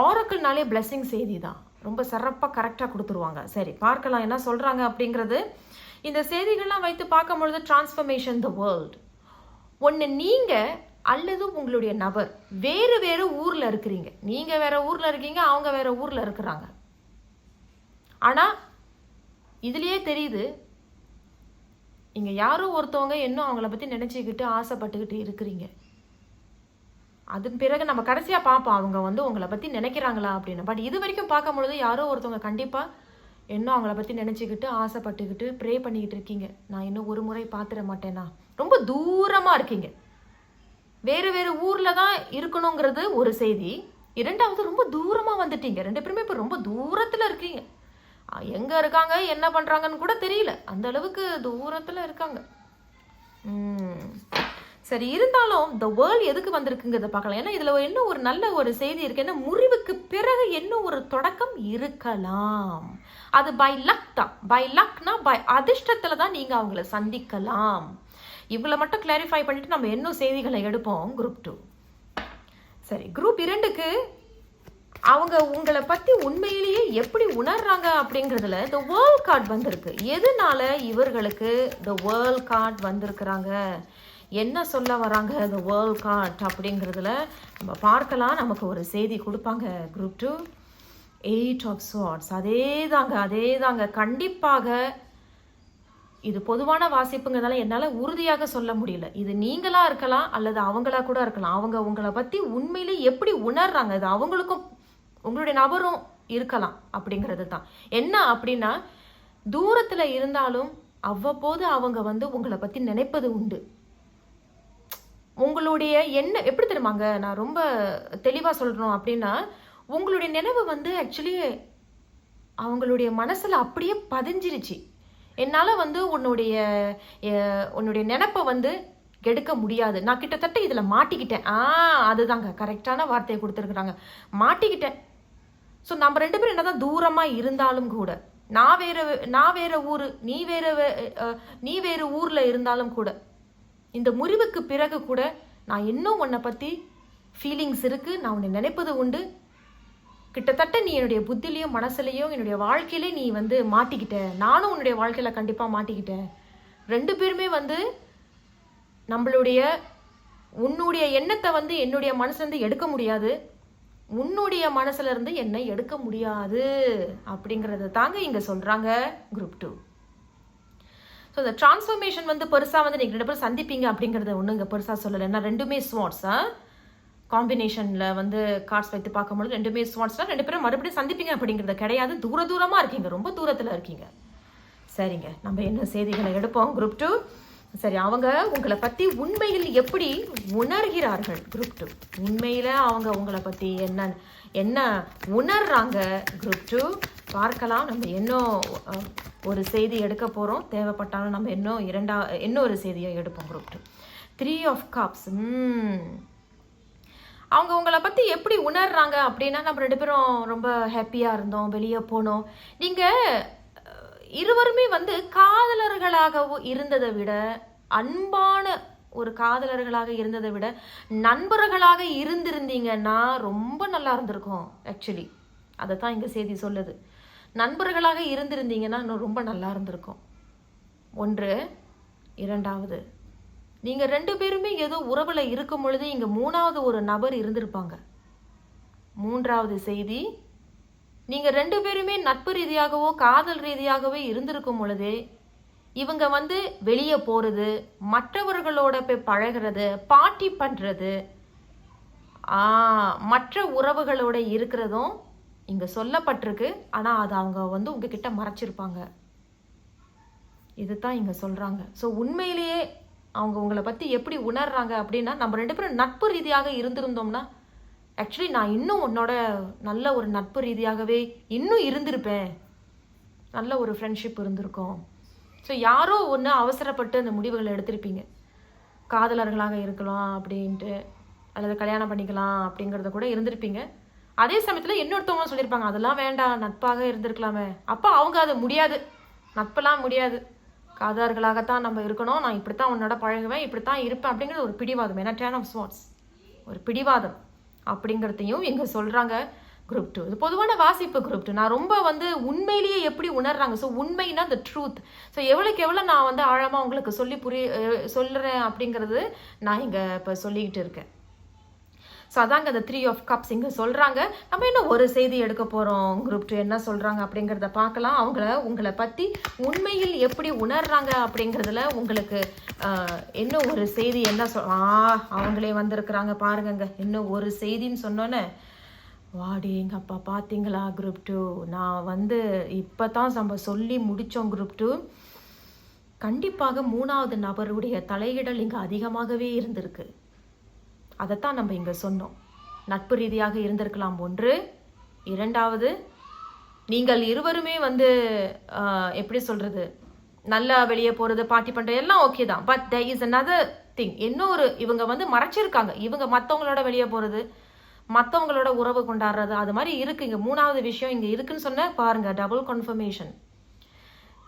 ஆரக்கிள்னாலே பிளெஸிங் செய்தி தான். ரொம்ப சிறப்பாக கரெக்டாக கொடுத்துருவாங்க. சரி, பார்க்கலாம் என்ன சொல்கிறாங்க அப்படிங்கிறது. இந்த செய்திகள்லாம் வைத்து பார்க்கும் பொழுது டிரான்ஸ்ஃபர்மேஷன், த வேர்ல்ட். ஒன்று நீங்கள் அல்லது உங்களுடைய நபர் வேறு வேறு ஊரில் இருக்கிறீங்க. நீங்கள் வேற ஊரில் இருக்கீங்க, அவங்க வேற ஊரில் இருக்கிறாங்க. ஆனால் இதுலேயே தெரியுது, இங்கே யாரோ ஒருத்தவங்க இன்னும் அவங்கள பற்றி நினச்சிக்கிட்டு ஆசைப்பட்டுக்கிட்டு இருக்கிறீங்க. அதன் பிறகு நம்ம கடைசியாக பார்ப்போம் அவங்க வந்து உங்களை பற்றி நினைக்கிறாங்களா அப்படின்னு. பட் இது வரைக்கும் பார்க்கும் பொழுது யாரோ ஒருத்தவங்க கண்டிப்பாக இன்னும் அவங்கள பற்றி நினச்சிக்கிட்டு ஆசைப்பட்டுக்கிட்டு ப்ரே பண்ணிக்கிட்டு இருக்கீங்க. நான் இன்னும் ஒரு முறை பார்த்துட மாட்டேனா. ரொம்ப தூரமாக இருக்கீங்க, வேறு வேறு ஊரில் தான் இருக்கணுங்கிறது ஒரு செய்தி. 2வது, ரொம்ப தூரமாக வந்துட்டீங்க. 2 பேருமே இப்போ ரொம்ப தூரத்தில் இருக்கீங்க. எங்கே இருக்காங்க என்ன பண்ணுறாங்கன்னு கூட தெரியல, அந்த அளவுக்கு தூரத்தில் இருக்காங்க. சரி, இருந்தாலும் த வேர்ல்ட் எதுக்கு வந்திருக்குங்கிறத பார்க்கலாம். ஏன்னா இதில் என்ன ஒரு நல்ல ஒரு செய்தி இருக்கு. ஏன்னா முறிவுக்கு பிறகு என்ன ஒரு தொடக்கம் இருக்கலாம். அது பை லக் தான். பை லக்னா பை அதிர்ஷ்டத்தில் தான் நீங்கள் அவங்கள சந்திக்கலாம். இவ்வளோ மட்டும் கிளாரிஃபை பண்ணிட்டு நம்ம இன்னும் செய்திகளை எடுப்போம். குரூப் 2. சரி, குரூப் 2க்கு அவங்க உங்களை பற்றி உண்மையிலேயே எப்படி உணர்றாங்க அப்படிங்கிறதுல த வேர்ல்ட் கார்டு வந்திருக்கு. எதனால இவர்களுக்கு த வேர்ல்ட் கார்டு வந்திருக்கிறாங்க, என்ன சொல்ல வராங்க த வேர்ல்ட் கார்டு அப்படிங்கிறதுல நம்ம பார்க்கலாம். நமக்கு ஒரு செய்தி கொடுப்பாங்க. Group 2, 8 of Swords. அதே தாங்க கண்டிப்பாக இது பொதுவான வாசிப்புங்கிறதால என்னால் உறுதியாக சொல்ல முடியல. இது நீங்களா இருக்கலாம் அல்லது அவங்களா கூட இருக்கலாம். அவங்க உங்களை பற்றி உண்மையிலே எப்படி உணர்றாங்க, இது அவங்களுக்கும் உங்களுடைய நபரும் இருக்கலாம் அப்படிங்கிறது தான். என்ன அப்படின்னா, தூரத்தில் இருந்தாலும் அவ்வப்போது அவங்க வந்து உங்களை பற்றி நினைப்பது உண்டு. உங்களுடைய என்ன எப்படி தெரியுமாங்க, நான் ரொம்ப தெளிவாக சொல்கிறோம் அப்படின்னா, உங்களுடைய நினைவு வந்து ஆக்சுவலி அவங்களுடைய மனசில் அப்படியே பதிஞ்சிருச்சு. என்னால் வந்து உன்னுடைய நினைப்பை வந்து எடுக்க முடியாது, நான் கிட்டத்தட்ட இதில் மாட்டிக்கிட்டேன். அதுதாங்க கரெக்டான வார்த்தையை கொடுத்துருக்குறாங்க, மாட்டிக்கிட்டேன். ஸோ நம்ம 2 பேரும் என்ன தான் தூரமாக இருந்தாலும் கூட, நான் வேற ஊர், நீ வேறு ஊரில் இருந்தாலும் கூட, இந்த முறிவுக்கு பிறகு கூட நான் இன்னும் உன்னை பற்றி ஃபீலிங்ஸ் இருக்குது, நான் உன்னை நினைப்பது உண்டு. கிட்டத்தட்ட நீ என்னுடைய புத்திலையும் மனசுலையும் என்னுடைய வாழ்க்கையிலே நீ வந்து மாட்டிக்கிட்ட, நானும் உன்னுடைய வாழ்க்கையில் கண்டிப்பாக மாட்டிக்கிட்டேன். 2 பேருமே வந்து உன்னுடைய எண்ணத்தை வந்து என்னுடைய மனசுலேருந்து எடுக்க முடியாது, உன்னுடைய மனசுலேருந்து என்னை எடுக்க முடியாது அப்படிங்கிறத தாங்க இங்கே சொல்கிறாங்க குரூப் 2. ஸோ இந்த டிரான்ஸ்ஃபர்மேஷன் வந்து பெருசாக வந்து நீங்கள் 2 பேரும் சந்திப்பீங்க அப்படிங்கிறத ஒன்றும் இங்கே பெருசாக சொல்லலை. ஏன்னா 2மே ஸ்வாட்ஸ் காம்பினேஷனில் வந்து கார்ட்ஸ் வைத்து பார்க்கும்போது 2மே ஸ்வாட்ஸ்னால் 2 பேரும் மறுபடியும் சந்திப்பீங்க அப்படிங்கிறது கிடையாது. தூரமாக இருக்கீங்க, ரொம்ப தூரத்தில் இருக்கீங்க. சரிங்க, நம்ம என்ன செய்திகளை எடுப்போம். குரூப் 2. சரி, அவங்க உங்களை பற்றி உண்மையில் எப்படி உணர்கிறார்கள். குரூப் 2 உண்மையில் அவங்க உங்களை பற்றி என்ன உணர்றாங்க. குரூப் 2 பார்க்கலாம். நம்ம இன்னும் ஒரு செய்தி எடுக்க போகிறோம், தேவைப்பட்டாலும் நம்ம இன்னொரு செய்தியை எடுப்போம். Group 2, 3 of Cups. அவங்க உங்களை பற்றி எப்படி உணர்றாங்க அப்படின்னா, நம்ம 2 பேரும் ரொம்ப ஹாப்பியாக இருந்தோம், வெளியே போனோம். நீங்கள் இருவருமே வந்து காதலர்களாகவும் இருந்ததை விட, அன்பான ஒரு காதலர்களாக இருந்ததை விட நண்பர்களாக இருந்திருந்தீங்கன்னா ரொம்ப நல்லா இருந்திருக்கும். ஆக்சுவலி அதை தான் இங்கே செய்தி சொல்லுது. நண்பர்களாக இருந்திருந்தீங்கன்னா இன்னும் ரொம்ப நல்லா இருந்திருக்கும். 1. 2வது, நீங்கள் 2 பேருமே ஏதோ உறவில் இருக்கும் பொழுது இங்கே 3வது ஒரு நபர் இருந்திருப்பாங்க. 3வது செய்தி, நீங்கள் 2 பேருமே நட்பு ரீதியாகவோ காதல் ரீதியாகவோ இருந்திருக்கும் பொழுதே இவங்க வந்து வெளியே போகிறது, மற்றவர்களோட போய் பழகிறது, பார்ட்டி பண்ணுறது, மற்ற உறவுகளோட இருக்கிறதும் இங்கே சொல்லப்பட்டிருக்கு. ஆனால் அது அவங்க வந்து உங்ககிட்ட மறைச்சிருப்பாங்க. இதுதான் இங்கே சொல்கிறாங்க. ஸோ உண்மையிலேயே அவங்க உங்களை பற்றி எப்படி உணர்றாங்க அப்படின்னா, நம்ம 2 பேரும் நட்பு ரீதியாக இருந்திருந்தோம்னா, ஆக்சுவலி நான் இன்னும் உன்னோட நல்ல ஒரு நட்பு ரீதியாகவே இன்னும் இருந்திருப்பேன், நல்ல ஒரு ஃப்ரெண்ட்ஷிப் இருந்திருக்கும். ஸோ யாரோ ஒன்று அவசரப்பட்டு அந்த முடிவுகளை எடுத்திருப்பீங்க. காதலர்களாக இருக்கலாம் அப்படின்ட்டு, அல்லது கல்யாணம் பண்ணிக்கலாம் அப்படிங்கிறத கூட இருந்திருப்பீங்க. அதே சமயத்தில் இன்னொருத்தவங்க சொல்லியிருப்பாங்க, அதெல்லாம் வேண்டாம், நட்பாக இருந்திருக்கலாமே. அப்போ அவங்க அது முடியாது, நட்பெல்லாம் முடியாது, காதலர்களாகத்தான் நம்ம இருக்கணும், நான் இப்படித்தான் உன்னோட பழகுவேன், இப்படித்தான் இருப்பேன் அப்படிங்கிறது ஒரு பிடிவாதம். ஏன்னா 10 of Swords ஒரு பிடிவாதம் அப்படிங்கிறதையும் இங்கே சொல்கிறாங்க குரூப் 2. இது பொதுவான வாசிப்பு குரூப் 2. நான் ரொம்ப வந்து உண்மையிலேயே எப்படி உணர்றாங்க. ஸோ உண்மைனா the truth. ஸோ எவ்வளோக்கு எவ்வளோ நான் வந்து ஆழமாக உங்களுக்கு சொல்கிறேன் அப்படிங்கிறது நான் இங்கே இப்போ சொல்லிக்கிட்டு இருக்கேன். ஸோ அதாங்க அந்த 3 of Cups இங்கே சொல்கிறாங்க. நம்ம இன்னும் ஒரு செய்தி எடுக்க போகிறோம். குரூப் 2 என்ன சொல்கிறாங்க அப்படிங்கிறத பார்க்கலாம். உங்களை பற்றி உண்மையில் எப்படி உணர்றாங்க அப்படிங்கிறதுல உங்களுக்கு இன்னும் ஒரு செய்தி என்ன அவங்களே வந்திருக்கிறாங்க பாருங்கங்க. இன்னும் ஒரு செய்தின்னு சொன்னோன்னே, வாடி எங்கள் அப்பா பார்த்தீங்களா குரூப் 2, நான் வந்து இப்போ தான் நம்ம சொல்லி முடித்தோம் குரூப் 2. கண்டிப்பாக 3வது நபருடைய தலையிடல் இங்கே அதிகமாகவே இருந்திருக்கு. அதைத்தான் நம்ம இங்கே சொன்னோம். நட்பு ரீதியாக இருந்திருக்கலாம் 1. 2வது, நீங்கள் இருவருமே வந்து எப்படி சொல்கிறது, நல்லா வெளியே போகிறது, பார்ட்டி பண்ணுறது எல்லாம் ஓகே தான். But there is another thing. இன்னொரு இவங்க வந்து மறைச்சிருக்காங்க. இவங்க மற்றவங்களோட வெளியே போகிறது, மற்றவங்களோட உறவு கொண்டாடுறது, அது மாதிரி இருக்குது. இங்கே 3வது விஷயம் இங்கே இருக்குன்னு சொன்ன பாருங்க, டபுள் கன்ஃபர்மேஷன்.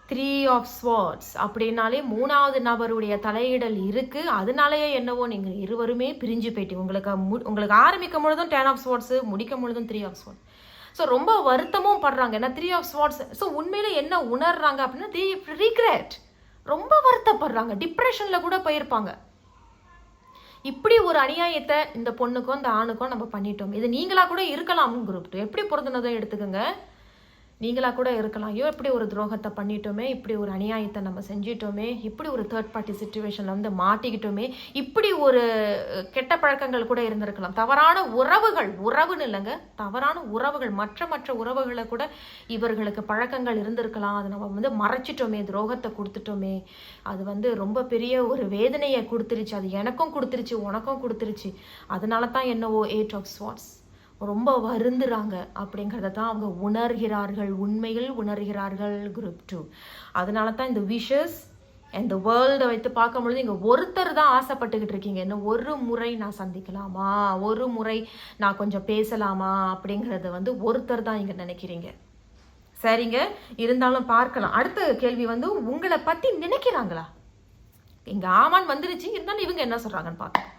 3 of Swords அப்படின்னாலே 3வது நபருடைய தலையிடல் இருக்குது. அதனாலேயே என்னவோ நீங்கள் இருவருமே பிரிஞ்சு போயிட்டீங்க. உங்களுக்கு ஆரம்பிக்கும் பொழுதும் 10 of Swords, முடிக்கும் பொழுதும் 3 of Swords. ஸோ ரொம்ப வருத்தமும் படுறாங்க. ஏன்னா 3 of Swords. ஸோ உண்மையில என்ன உணர்றாங்க அப்படின்னா, they regret, ரொம்ப வருத்தப்படுறாங்க, டிப்ரெஷனில் கூட போயிருப்பாங்க. இப்படி ஒரு அநியாயத்தை இந்த பொண்ணுக்கும் இந்த ஆணுக்கும் நம்ம பண்ணிட்டோம். இது நீங்களாக கூட இருக்கலாம் குரூப் 2. எப்படி பொருந்தினதோ எடுத்துக்கோங்க. நீங்களாக கூட இருக்கலாம். ஐயோ இப்படி ஒரு துரோகத்தை பண்ணிட்டோமே, இப்படி ஒரு அநியாயத்தை நம்ம செஞ்சிட்டோமே, இப்படி ஒரு தேர்ட் பார்ட்டி சிச்சுவேஷனில் வந்து மாட்டிக்கிட்டோமே, இப்படி ஒரு கெட்ட பழக்கங்கள் கூட இருந்திருக்கலாம். தவறான உறவுன்னு இல்லைங்க, தவறான உறவுகள், மற்ற உறவுகளை கூட இவர்களுக்கு பழக்கங்கள் இருந்திருக்கலாம். அதை நம்ம வந்து மறைச்சிட்டோமே, துரோகத்தை கொடுத்துட்டோமே, அது வந்து ரொம்ப பெரிய ஒரு வேதனையை கொடுத்துருச்சு. அது எனக்கும் கொடுத்துருச்சு, உனக்கும் கொடுத்துருச்சு. அதனால தான் என்னவோ 8 of Swords ரொம்ப வருந்துறாங்க அப்படிங்கிறத தான் அவங்க உணர்கிறார்கள், உண்மையில் உணர்கிறார்கள் குரூப் 2. அதனால தான் இந்த விஷஸ் இந்த வேர்ல்டை வைத்து பார்க்கும்பொழுது இங்கே ஒருத்தர் தான் ஆசைப்பட்டுக்கிட்டு இருக்கீங்க. இன்னும் ஒரு முறை நான் சந்திக்கலாமா, ஒரு முறை நான் கொஞ்சம் பேசலாமா அப்படிங்கிறத வந்து ஒருத்தர் தான் இங்கே நினைக்கிறீங்க. சரிங்க, இருந்தாலும் பார்க்கலாம். அடுத்த கேள்வி வந்து, உங்களை பற்றி நினைக்கிறாங்களா? இங்கே ஆமான் வந்துருச்சு, இருந்தாலும் இவங்க என்ன சொல்கிறாங்கன்னு பார்க்கலாம்.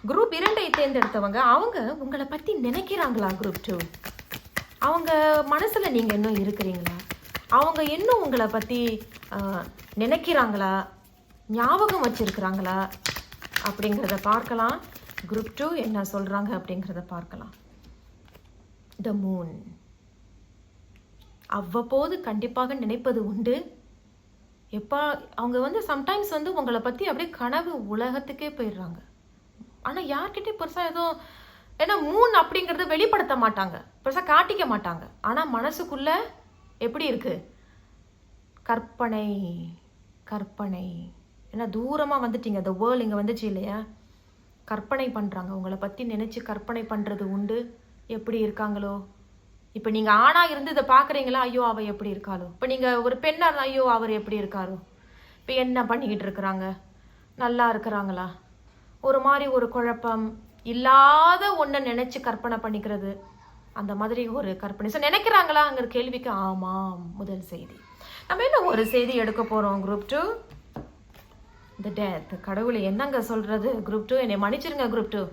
குரூப் 2ஐ தேர்ந்தெடுத்தவங்க, அவங்க உங்களை பற்றி நினைக்கிறாங்களா குரூப் 2? அவங்க மனசில் நீங்கள் இன்னும் இருக்கிறீங்களா? அவங்க இன்னும் உங்களை பற்றி நினைக்கிறாங்களா, ஞாபகம் வச்சுருக்கிறாங்களா அப்படிங்கிறத பார்க்கலாம். குரூப் 2 என்ன சொல்கிறாங்க அப்படிங்கிறத பார்க்கலாம். The moon. அவ்வப்போது கண்டிப்பாக நினைப்பது உண்டு. எப்போ அவங்க வந்து சம்டைம்ஸ் வந்து உங்களை பற்றி அப்படியே கனவு உலகத்துக்கே போயிடுறாங்க. ஆனால் யார்கிட்டே பெருசாக எதுவும், ஏன்னா மூன் அப்படிங்கிறது வெளிப்படுத்த மாட்டாங்க, பெருசாக காட்டிக்க மாட்டாங்க. ஆனால் மனசுக்குள்ள எப்படி இருக்குது, கற்பனை கற்பனை. ஏன்னா தூரமாக வந்துட்டீங்க, அந்த வேர்ல்டு இங்கே வந்துச்சு இல்லையா, கற்பனை பண்ணுறாங்க. உங்களை பற்றி நினச்சி கற்பனை பண்ணுறது உண்டு. எப்படி இருக்காங்களோ, இப்போ நீங்கள் ஆணாக இருந்து இதை பார்க்குறீங்களா, ஐயோ அவள் எப்படி இருக்காளோ. இப்போ நீங்கள் ஒரு பெண்ணாக இருந்தால், ஐயோ அவர் எப்படி இருக்காரோ, இப்போ என்ன பண்ணிக்கிட்டு இருக்கிறாங்க, நல்லா இருக்கிறாங்களா, ஒரு மாதிரி ஒரு குழப்பம் இல்லாத ஒன்றை நினச்சி கற்பனை பண்ணிக்கிறது, அந்த மாதிரி ஒரு கற்பனை. ஸோ நினைக்கிறாங்களாங்கிற கேள்விக்கு ஆமாம் முதல் செய்தி. நம்ம என்ன ஒரு செய்தி எடுக்க போகிறோம் குரூப் 2, த டெத். கடவுளை என்னங்க சொல்கிறது குரூப் 2, என்னை மன்னிச்சிருங்க குரூப் 2.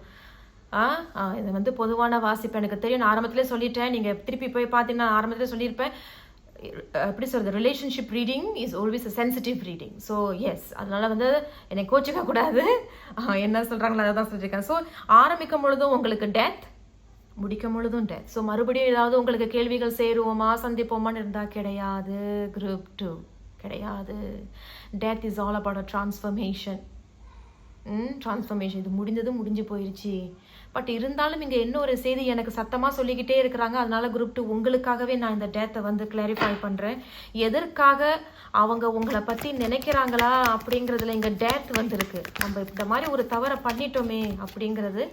இது வந்து பொதுவான வாசிப்பு, எனக்கு தெரியும், நான் ஆரம்பத்திலே சொல்லிட்டேன். நீங்கள் திருப்பி போய் பார்த்தீங்கன்னா ஆரம்பத்திலே சொல்லியிருப்பேன். எப்படி சொல்கிறது, relationship reading is always a sensitive reading. So yes, அதனால் வந்து என்னை கோச்சிக்க கூடாது, என்ன சொல்கிறாங்களோ அதை தான் சொல்லியிருக்கேன். ஸோ ஆரம்பிக்கும் பொழுதும் உங்களுக்கு டெத், முடிக்கும் பொழுதும் டெத். ஸோ மறுபடியும் ஏதாவது உங்களுக்கு கேள்விகள் சேருவோமா சந்திப்போமான்னு இருந்தால் கிடையாது குரூப் 2. கிடையாது. Death is all about a transformation. Transformation இது முடிஞ்சு போயிடுச்சு. பட் இருந்தாலும் இங்கே இன்னொரு செய்தி எனக்கு சத்தமாக சொல்லிக்கிட்டே இருக்கிறாங்க. அதனால குரூப் 2 உங்களுக்காகவே நான் இந்த டேத்தை வந்து கிளாரிஃபை பண்ணுறேன். எதற்காக அவங்க உங்களை பற்றி நினைக்கிறாங்களா அப்படிங்கிறதுல இங்கே டேத் வந்திருக்கு. நம்ம இந்த மாதிரி ஒரு தவறை பண்ணிட்டோமே அப்படிங்கிறது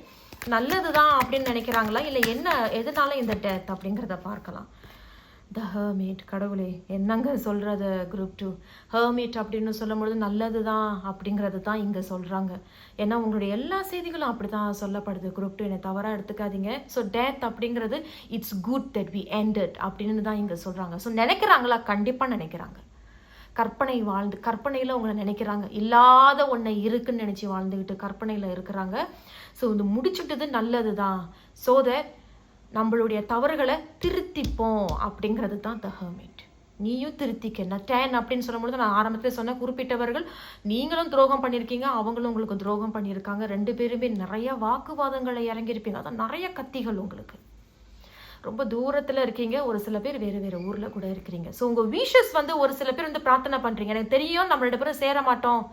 நல்லது தான் அப்படின்னு நினைக்கிறாங்களா, இல்லை என்ன எதனால இந்த டேத் அப்படிங்கிறத பார்க்கலாம். த ஹர்மிட். கடவுளே என்னங்க சொல்கிறது குரூப் 2. ஹர்மிட் அப்படின்னு சொல்லும்பொழுது நல்லது தான் அப்படிங்கிறது தான் இங்கே சொல்கிறாங்க. ஏன்னா உங்களுடைய எல்லா செய்திகளும் அப்படி தான் சொல்லப்படுது குரூப் 2, என்னை தவறாக எடுத்துக்காதீங்க. ஸோ டெத் அப்படிங்கிறது it's good that we ended அப்படின்னு தான் இங்கே சொல்கிறாங்க. ஸோ நினைக்கிறாங்களா? கண்டிப்பாக நினைக்கிறாங்க. கற்பனையில் உங்களை நினைக்கிறாங்க. இல்லாத ஒன்றை இருக்குன்னு நினச்சி வாழ்ந்துக்கிட்டு கற்பனையில் இருக்கிறாங்க. ஸோ இது முடிச்சுட்டது நல்லது தான். ஸோ தட் நம்மளுடைய தவறுகளை திருத்திப்போம் அப்படிங்கிறது தான் த ஹெர்மிட். நீயும் திருத்திக்க. நான் 10 அப்படின்னு சொல்லும்போது நான் ஆரம்பத்தில் சொன்ன குறிப்பிட்டவர்கள் நீங்களும் துரோகம் பண்ணியிருக்கீங்க, அவங்களும் உங்களுக்கு துரோகம் பண்ணியிருக்காங்க. 2 பேருமே நிறைய வாக்குவாதங்களை இறங்கியிருப்பீங்க. அதான் நிறைய கத்திகள் உங்களுக்கு. ரொம்ப தூரத்தில் இருக்கீங்க, ஒரு சில பேர் வேறு வேறு ஊரில் கூட இருக்கிறீங்க. ஸோ உங்கள் விஷஸ் வந்து ஒரு சில பேர் வந்து பிரார்த்தனை பண்ணுறீங்க. எனக்கு தெரியும் நம்ம 2 பேரும் சேர மாட்டோம்,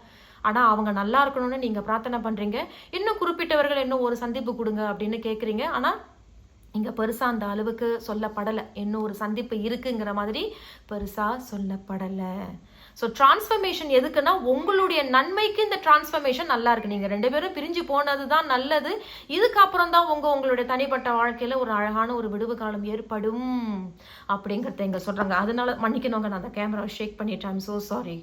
ஆனால் அவங்க நல்லா இருக்கணும்னு நீங்கள் பிரார்த்தனை பண்ணுறீங்க. இன்னும் குறிப்பிட்டவர்கள் இன்னும் ஒரு சந்திப்பு கொடுங்க அப்படின்னு கேட்குறீங்க. ஆனால் இங்கே பெருசாக அந்த அளவுக்கு சொல்லப்படலை. இன்னும் ஒரு சந்திப்பு இருக்குங்கிற மாதிரி பெருசாக சொல்லப்படலை. ஸோ டிரான்ஸ்ஃபர்மேஷன் எதுக்குன்னா உங்களுடைய நன்மைக்கு இந்த டிரான்ஸ்ஃபர்மேஷன் நல்லா இருக்கு. நீங்கள் 2 பேரும் பிரிஞ்சு போனது தான் நல்லது. இதுக்கப்புறம் தான் உங்களுடைய தனிப்பட்ட வாழ்க்கையில் ஒரு அழகான ஒரு விடுவு காலம் ஏற்படும் அப்படிங்கிறத இங்கே சொல்கிறாங்க. அதனால மன்னிக்கணுங்க, நான் அந்த கேமரா ஷேக் பண்ணிட்டேன். ஐம் ஸோ சாரி,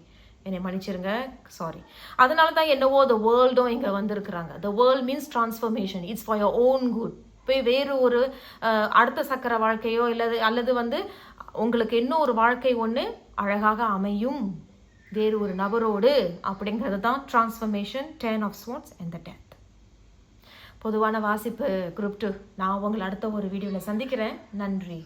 என்னை மன்னிச்சிருங்க, சாரி. அதனால தான் என்னவோ த வேர்ல்டும் இங்கே வந்திருக்கிறாங்க. The world means transformation, it's for your own good. போய் வேறு ஒரு அடுத்த சக்கர வாழ்க்கையோ அல்லது வந்து உங்களுக்கு இன்னும் ஒரு வாழ்க்கை ஒன்று அழகாக அமையும் வேறு ஒரு நபரோடு அப்படிங்கிறது தான் transformation, 10 of Swords and the Death. பொதுவான வாசிப்பு குரூப் 2. நான் உங்களை அடுத்த ஒரு வீடியோவில் சந்திக்கிறேன். நன்றி.